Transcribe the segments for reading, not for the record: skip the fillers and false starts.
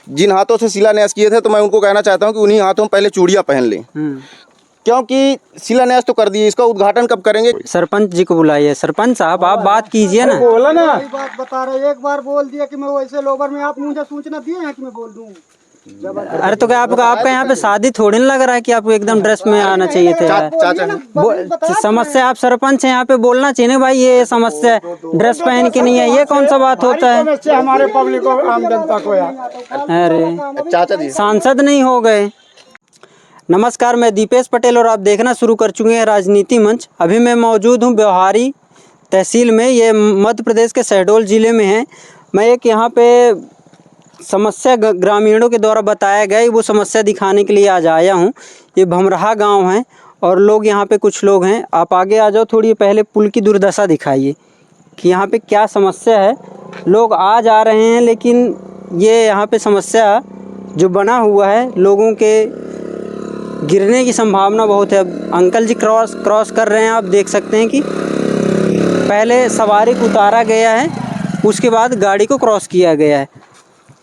जिन हाथों से शिलान्यास किए थे, तो मैं उनको कहना चाहता हूँ कि उन्हीं हाथों में पहले चूड़ियाँ पहन लें, क्योंकि शिलान्यास तो कर दिए, इसका उद्घाटन कब करेंगे? सरपंच जी को बुलाइए। सरपंच साहब आप बात कीजिए ना। बोला ना, बात बता रहे, एक बार बोल दिया कि मैं वैसे लोबर में, आप मुझे सूचना दिए हैं कि मैं बोल दूं। अरे तो क्या आपका यहाँ पे शादी थोड़ी ना लग रहा है कि आपको एकदम ड्रेस में आना चाहिए थे। समस्या आप सरपंच हैं, यहाँ पे बोलना चाहिए ना भाई, ये समस्या है, ड्रेस पहन के नहीं है, ये कौन सा बात होता है? हमारे पब्लिक को, आम जनता को यार। अरे चाचा जी, सांसद नहीं हो गए। नमस्कार, मैं दीपेश पटेल और आप देखना शुरू कर चुके हैं राजनीति मंच। अभी मैं मौजूद हूँ ब्यौहारी तहसील में, ये मध्य प्रदेश के शहडोल ज़िले में है। मैं एक यहाँ पे समस्या ग्रामीणों के द्वारा बताया गया, वो समस्या दिखाने के लिए आज आया हूँ। ये भमरहा गांव है और लोग यहाँ पे कुछ लोग हैं। आप आगे आ जाओ थोड़ी, पहले पुल की दुर्दशा दिखाइए कि यहाँ पे क्या समस्या है। लोग आ जा रहे हैं लेकिन ये यहाँ पे समस्या जो बना हुआ है, लोगों के गिरने की संभावना बहुत है। अब अंकल जी क्रॉस कर रहे हैं, आप देख सकते हैं कि पहले सवारी को उतारा गया है, उसके बाद गाड़ी को क्रॉस किया गया है।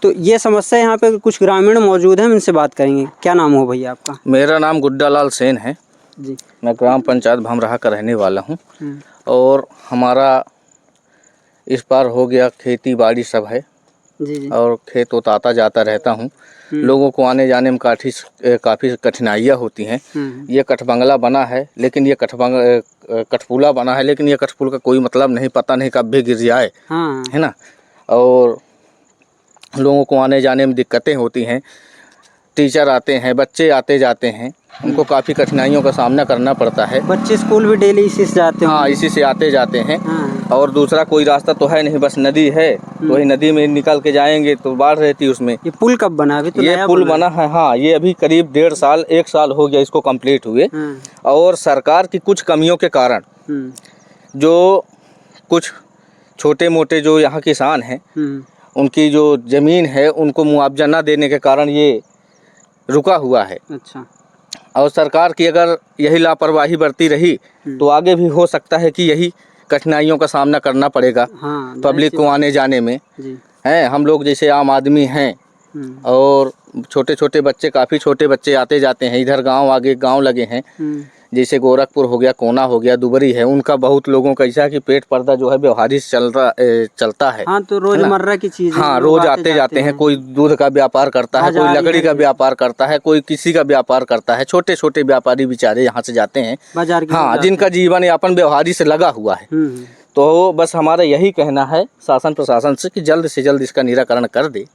तो ये समस्या यहाँ पे कुछ ग्रामीण मौजूद हैं, इनसे बात करेंगे। क्या नाम हो भैया आपका? मेरा नाम गुड्डा लाल सेन है जी। मैं ग्राम पंचायत भमरहा का रहने वाला हूँ। और हमारा इस पार हो गया खेती बाड़ी सब है जी। और खेत उताता जाता रहता हूँ। लोगों को आने जाने में काफ़ी कठिनाइयाँ होती हैं। ये कठबंगला बना है, लेकिन ये कठपुला बना है, लेकिन ये कठपुल का कोई मतलब नहीं, पता नहीं कब भी गिर जाए, है ना। और लोगों को आने जाने में दिक्कतें होती हैं। टीचर आते हैं, बच्चे आते जाते हैं, उनको काफ़ी कठिनाइयों का सामना करना पड़ता है। बच्चे स्कूल भी डेली इसी से जाते हैं? हाँ, इसी से आते जाते हैं। और दूसरा कोई रास्ता तो है नहीं, बस नदी है, तो वही नदी में निकल के जाएंगे तो बाढ़ रहती है उसमें। ये पुल कब बना? अभी तो ये पुल बना है, हाँ, ये अभी करीब 1.5 साल हो गया इसको कंप्लीट हुए। और सरकार की कुछ कमियों के कारण जो कुछ छोटे मोटे जो यहाँ किसान हैं, उनकी जो ज़मीन है उनको मुआवजा न देने के कारण ये रुका हुआ है। अच्छा। और सरकार की अगर यही लापरवाही बरती रही तो आगे भी हो सकता है कि यही कठिनाइयों का सामना करना पड़ेगा। पब्लिक को आने जाने में हैं। हम लोग जैसे आम आदमी हैं और छोटे छोटे बच्चे, काफ़ी छोटे बच्चे आते जाते हैं। इधर गांव, आगे गांव लगे हैं, जैसे गोरखपुर हो गया, कोना हो गया, दुबरी है, उनका बहुत लोगों का ऐसा कि पेट पर्दा जो है व्यवहारी से चलता है। हाँ, तो रोजमर्रा की चीज़। हाँ, रोज आते जाते हैं। कोई दूध का व्यापार करता है, कोई लकड़ी का व्यापार करता है, कोई किसी का व्यापार करता है। छोटे छोटे व्यापारी बेचारे यहाँ से जाते हैं बाजार। हाँ, जिनका जीवन यापन व्यवहारी से लगा हुआ है। तो बस हमारा यही कहना है शासन प्रशासन से कि जल्द से जल्द इसका निराकरण कर दे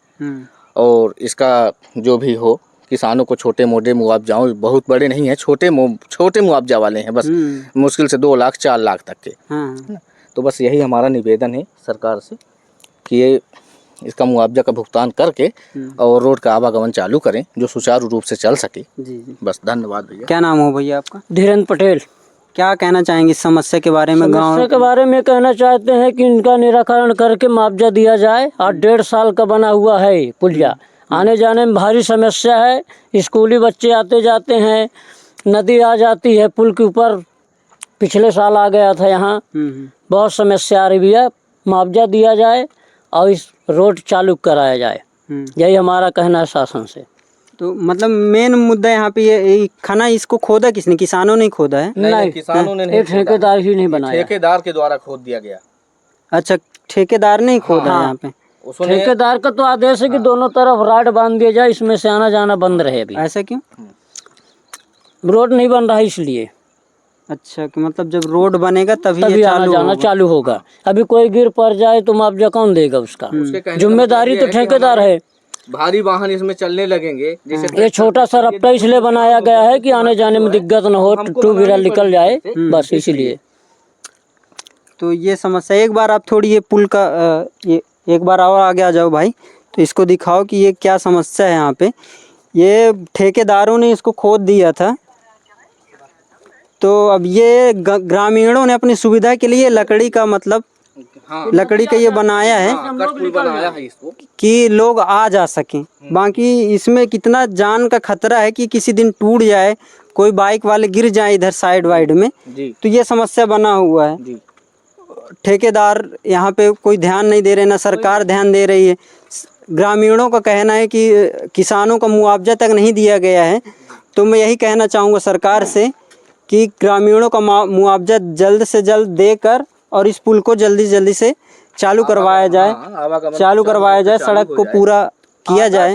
और इसका जो भी हो, किसानों को छोटे मोटे मुआवजाओं, बहुत बड़े नहीं है, छोटे मुआवजा वाले हैं, बस मुश्किल से 2 लाख 4 लाख तक के। तो बस यही हमारा निवेदन है सरकार से कि ये इसका मुआवजा का भुगतान करके और रोड का आवागमन चालू करें जो सुचारू रूप से चल सके। जी। बस धन्यवाद भैया। क्या नाम हो भैया आपका? धीरेन्द्र पटेल। क्या कहना चाहेंगे इस समस्या के बारे में? समस्या के बारे में कहना चाहते हैं कि इनका निराकरण करके मुआवजा दिया जाए। और 1.5 साल का बना हुआ है पुलिया, आने जाने में भारी समस्या है। स्कूली बच्चे आते जाते हैं, नदी आ जाती है पुल के ऊपर, पिछले साल आ गया था यहाँ। बहुत समस्या आ रही है, मुआवजा दिया जाए और इस रोड चालू कराया जाए, यही हमारा कहना है शासन से। तो मतलब मेन मुद्दा यहाँ पे ये खाना, इसको खोदा किसने? किसानों ने खोदा है? नहीं, किसानों ने नहीं, ठेकेदार ही नहीं बनाया, ठेकेदार के द्वारा खोद दिया गया। अच्छा, ठेकेदार ने खोदा है यहाँ पे? ठेकेदार का तो आदेश है कि दोनों तरफ राड बांध दिया जाए, इसमें से आना जाना बंद रहे। अभी ऐसा क्यों? रोड नहीं बन रहा है इसलिए। अच्छा, कि मतलब जब रोड बनेगा तभी ये आना जाना चालू होगा। अभी कोई गिर पड़ जाए तो मुआवजा कौन देगा? उसका जिम्मेदारी तो ठेकेदार है। भारी वाहन इसमें चलने लगेंगे। ये छोटा सा रास्ता इसलिए बनाया गया है कि आने जाने में दिक्कत न हो, 2 व्हीलर निकल जाए, बस इसलिए। तो ये समस्या, एक बार आप थोड़ी ये पुल का ये एक बार और आगे आ जाओ भाई, तो इसको दिखाओ कि ये क्या समस्या है यहाँ पे। ये ठेकेदारों ने इसको खोद दिया था, तो अब ये ग्रामीणों ने अपनी सुविधा के लिए लकड़ी का, मतलब लकड़ी का ये बनाया है इसको कि लोग आ जा सकें। बाकी इसमें कितना जान का खतरा है कि किसी दिन टूट जाए, कोई बाइक वाले गिर जाए इधर साइड वाइड में, तो ये समस्या बना हुआ है। ठेकेदार यहाँ पे कोई ध्यान नहीं दे रहे, ना सरकार ध्यान दे रही है। ग्रामीणों का कहना है कि किसानों का मुआवजा तक नहीं दिया गया है। तो मैं यही कहना चाहूँगा सरकार से कि ग्रामीणों का मुआवजा जल्द से जल्द देकर और इस पुल को जल्दी से चालू करवाया जाए, सड़क को पूरा किया जाए।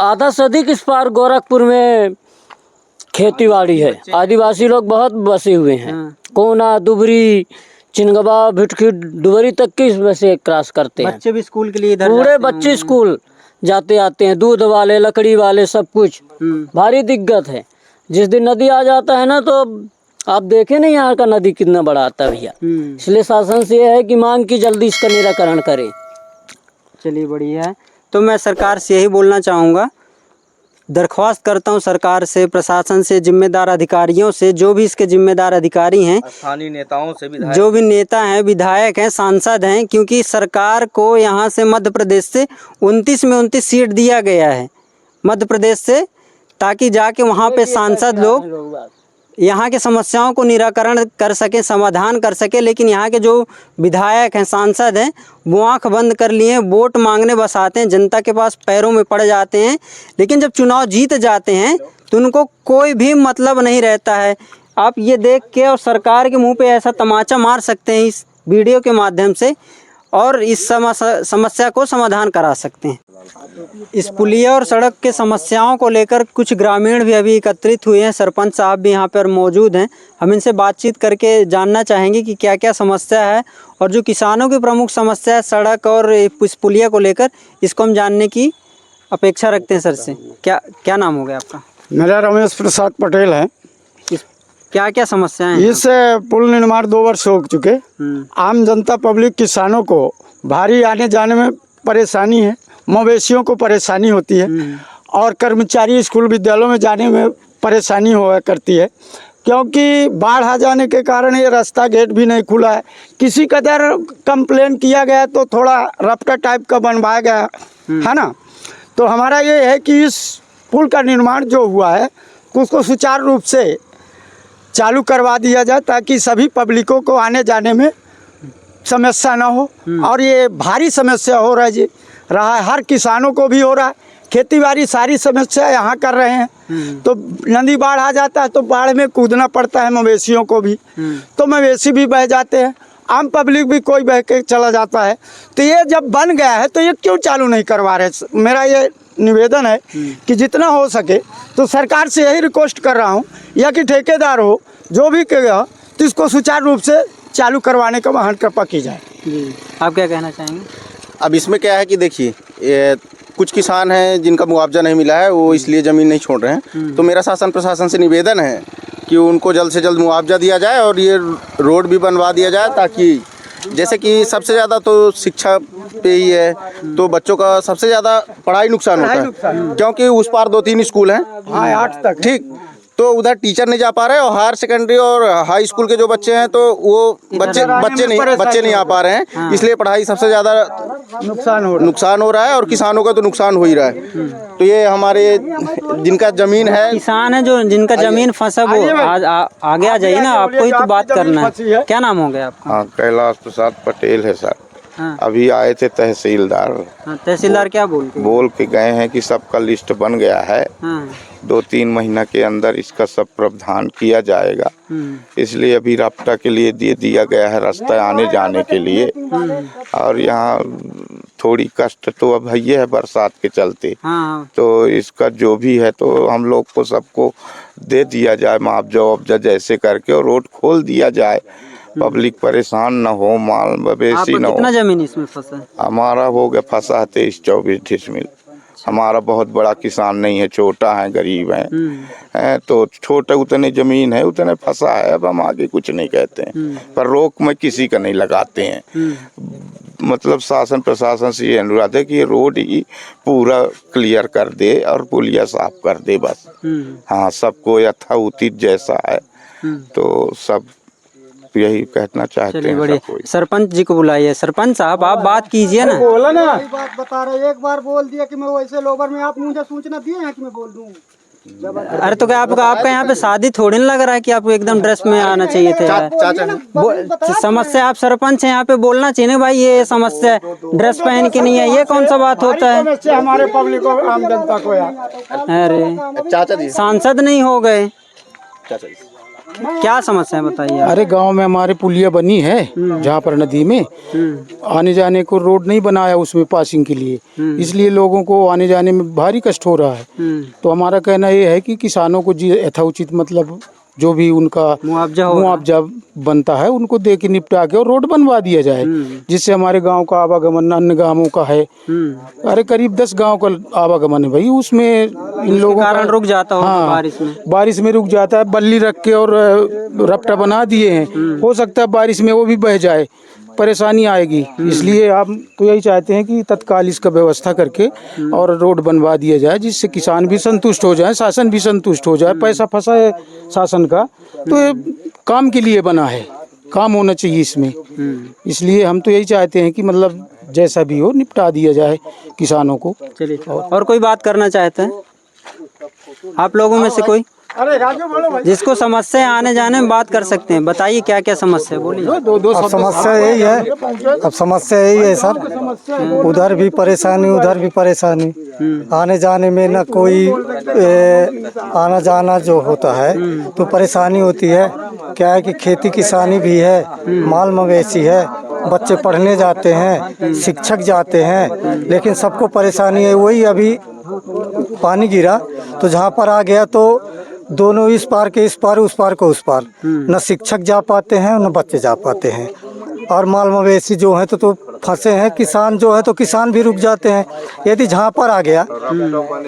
आधा से अधिक इस पार गोरखपुर में खेतीबाड़ी है, आदिवासी लोग बहुत बसे हुए हैं। कोना, दुबरी, चिनगवा, भिटकी, दुबरी तक की इसमें से क्रॉस करते हैं। बच्चे भी स्कूल के लिए इधर पूरे बच्चे स्कूल जाते आते हैं, दूध वाले, लकड़ी वाले, सब कुछ भारी दिक्कत है। जिस दिन नदी आ जाता है ना, तो आप देखें ना यहाँ का नदी कितना बड़ा आता है भैया। इसलिए शासन से यह है कि मांग की जल्दी इसका निराकरण करें। चलिए बढ़िया है। तो मैं सरकार से यही बोलना चाहूँगा, दरख्वास्त करता हूँ सरकार से, प्रशासन से, जिम्मेदार अधिकारियों से, जो भी इसके जिम्मेदार अधिकारी हैं, स्थानीय नेताओं से, जो भी नेता हैं, विधायक हैं, सांसद हैं, क्योंकि सरकार को यहाँ से मध्य प्रदेश से 29 में 29 सीट दिया गया है मध्य प्रदेश से, ताकि जाके वहाँ पे सांसद लोग यहाँ के समस्याओं को निराकरण कर सके, समाधान कर सके। लेकिन यहाँ के जो विधायक हैं, सांसद हैं, वो आंख बंद कर लिए, वोट मांगने बस आते हैं, जनता के पास पैरों में पड़ जाते हैं। लेकिन जब चुनाव जीत जाते हैं तो उनको कोई भी मतलब नहीं रहता है। आप ये देख के और सरकार के मुंह पे ऐसा तमाचा मार सकते हैं इस वीडियो के माध्यम से, और इस समस्या को समाधान करा सकते हैं। इस पुलिया और सड़क के समस्याओं को लेकर कुछ ग्रामीण भी अभी एकत्रित हुए हैं। सरपंच साहब भी यहाँ पर मौजूद हैं। हम इनसे बातचीत करके जानना चाहेंगे कि क्या क्या समस्या है, और जो किसानों की प्रमुख समस्या है सड़क और इस पुलिया को लेकर, इसको हम जानने की अपेक्षा रखते हैं सर से। क्या नाम हो गया आपका? मेरा रमेश प्रसाद पटेल है। क्या क्या समस्याएं हैं? इस पुल निर्माण 2 वर्ष हो चुके। आम जनता पब्लिक किसानों को भारी आने जाने में परेशानी है, मवेशियों को परेशानी होती है, और कर्मचारी स्कूल विद्यालयों में जाने में परेशानी हुआ करती है, क्योंकि बाढ़ आ जाने के कारण ये रास्ता गेट भी नहीं खुला है। किसी कदर कंप्लेन किया गया तो थोड़ा रफ्ता टाइप का बनवाया गया है ना। तो हमारा ये है कि इस पुल का निर्माण जो हुआ है उसको सुचारू रूप से चालू करवा दिया जाए, ताकि सभी पब्लिकों को आने जाने में समस्या ना हो। और ये भारी समस्या हो रहा है, हर किसानों को भी हो रहा है। खेती बाड़ी सारी समस्या यहाँ कर रहे हैं। तो नदी बाढ़ आ जाता है तो बाढ़ में कूदना पड़ता है मवेशियों को भी, तो मवेशी भी बह जाते हैं, आम पब्लिक भी कोई बह के चला जाता है। तो ये जब बन गया है तो ये क्यों चालू नहीं करवा रहे? मेरा ये निवेदन है कि जितना हो सके तो सरकार से यही रिक्वेस्ट कर रहा हूँ, या कि ठेकेदार हो जो भी कहेगा तो इसको सुचारू रूप से चालू करवाने का महान कृपा की जाए। आप क्या कहना चाहेंगे? अब इसमें क्या है कि देखिए, कुछ किसान हैं जिनका मुआवजा नहीं मिला है, वो इसलिए ज़मीन नहीं छोड़ रहे हैं। तो मेरा शासन प्रशासन से निवेदन है कि उनको जल्द से जल्द मुआवजा दिया जाए और ये रोड भी बनवा दिया जाए, ताकि जैसे कि सबसे ज़्यादा तो शिक्षा पे ही है, तो बच्चों का सबसे ज़्यादा पढ़ाई नुकसान होता है, क्योंकि उस पार 2-3 स्कूल हैं, 8 तक, ठीक। तो उधर टीचर नहीं जा पा रहे, और हायर सेकेंडरी और हाई स्कूल के जो बच्चे हैं तो वो बच्चे नहीं आ पा रहे हैं। इसलिए पढ़ाई सबसे ज़्यादा नुकसान हो रहा है, और किसानों का तो नुकसान हो ही रहा है। तो ये हमारे जिनका ज़मीन है, किसान है जो जिनका ज़मीन फंसा, वो आगे आ जाइए ना, आपको ही तो बात करना है। क्या नाम हो गया आपका? हाँ, कैलाश प्रसाद पटेल है सर। अभी आए थे तहसीलदार। तहसीलदार क्या बोल के गए हैं कि सबका लिस्ट बन गया है, 2-3 महीना के अंदर इसका सब प्रावधान किया जाएगा। इसलिए अभी रास्ता के लिए दे दिया गया है, रास्ता आने जाने के लिए। और यहाँ थोड़ी कष्ट तो अब है बरसात के चलते। तो इसका जो भी है तो हम लोग को सबको दे दिया जाए मुआवजा जैसे करके, और रोड खोल दिया जाए, पब्लिक परेशान न हो, माल मवेशी न हो। कितना जमीन इसमें फंसा है? हमारा हो गया फंसा है 23-24 डिसमिल। हमारा बहुत बड़ा किसान नहीं है, छोटा है, गरीब है। तो छोटा उतने जमीन है, उतने फंसा है। अब हम आगे कुछ नहीं कहते हैं, पर रोक में किसी का नहीं लगाते हैं। मतलब शासन प्रशासन से ये अनुरोध है कि ये रोड ही पूरा क्लियर कर दे और पुलिया साफ कर दे बस। हाँ, सबको यथाउचित जैसा है तो सब यही कहना चाहते हैं। सरपंच जी को बुलाइए। सरपंच साहब, आप बात कीजिए ना। बोला ना, बात बता रहे, एक बार बोल दिया कि मैं वैसे लोबर में, आप मुझे सूचना दिए हैं कि मैं बोल दूं। अरे तो क्या आपका यहाँ पे शादी थोड़ी ना लग रहा है कि आपको एकदम ड्रेस में आना चाहिए थे यार। समस्या आप सरपंच हैं, यहाँ पे बोलना चाहिए ना भाई ये समस्या है, ड्रेस पहन के नहीं है, ये कौन सा बात होता है हमारे पब्लिक को, आम जनता को यार। अरे सांसद नहीं हो गए, क्या समस्या है बताइए। अरे गांव में हमारे पुलिया बनी है जहाँ पर नदी में आने जाने को रोड नहीं बनाया उसमें पासिंग के लिए, इसलिए लोगों को आने जाने में भारी कष्ट हो रहा है। तो हमारा कहना ये है कि किसानों को यथोचित मतलब जो भी उनका मुआवजा बनता है उनको दे के निपटा के और रोड बनवा दिया जाए, जिससे हमारे गांव का आवागमन अन्य गांवों का है। अरे करीब 10 गांव का आवागमन है भाई, उसमें इन लोगों का रुक जाता हो। हाँ, बारिश में रुक जाता है। बल्ली रख के और रपटा बना दिए हैं, हो सकता है बारिश में वो भी बह जाए, परेशानी आएगी। इसलिए आप तो यही चाहते हैं कि तत्काल इसका व्यवस्था करके और रोड बनवा दिया जाए, जिससे किसान भी संतुष्ट हो जाए, शासन भी संतुष्ट हो जाए। पैसा फंसा है शासन का, तो ये काम के लिए बना है, काम होना चाहिए इसमें। इसलिए हम तो यही चाहते हैं कि मतलब जैसा भी हो निपटा दिया जाए किसानों को। चलिए, और कोई बात करना चाहते हैं आप लोगों में से कोई? जिसको समस्या है आने जाने में बात कर सकते हैं, बताइए क्या क्या समस्या है, बोलिए। अब समस्या यही है, अब समस्या यही है सर, उधर भी परेशानी उधर भी परेशानी, आने जाने में ना कोई आना जाना जो होता है तो परेशानी होती है। क्या है कि खेती किसानी भी है, माल मवेशी है, बच्चे पढ़ने जाते हैं, शिक्षक जाते हैं, लेकिन सबको परेशानी है। वही अभी पानी गिरा तो जहाँ पर आ गया तो दोनों इस पार के इस पार, उस पार को उस पार, न शिक्षक जा पाते हैं न बच्चे जा पाते हैं, और माल मवेशी जो है तो फंसे हैं। किसान जो है तो किसान भी रुक जाते हैं। यदि जहाँ पर आ गया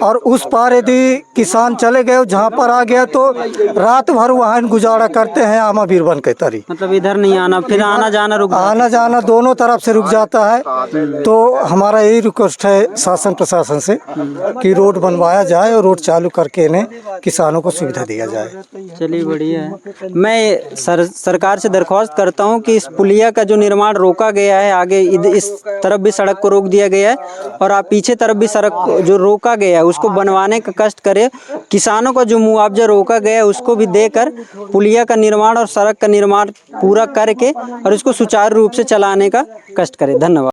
और उस पार यदि किसान चले गए, जहाँ पर आ गया तो रात भर वहाँ गुजारा करते हैं आमा बीरबन के तरी। मतलब इधर नहीं आना, फिर आना जाना दोनों तरफ से रुक जाता है। तो हमारा यही रिक्वेस्ट है शासन प्रशासन से कि रोड बनवाया जाए और रोड चालू करके इन्हें किसानों को सुविधा दिया जाए। चलिए बढ़िया है। मैं सरकार से दरख्वास्त करता हूँ कि इस पुलिया का जो निर्माण रोका गया है, आगे इस तरफ भी सड़क को रोक दिया गया है और आप पीछे तरफ भी सड़क जो रोका गया है उसको बनवाने का कष्ट करे। किसानों का जो मुआवजा रोका गया है उसको भी देकर पुलिया का निर्माण और सड़क का निर्माण पूरा करके और इसको सुचारू रूप से चलाने का कष्ट करे। धन्यवाद।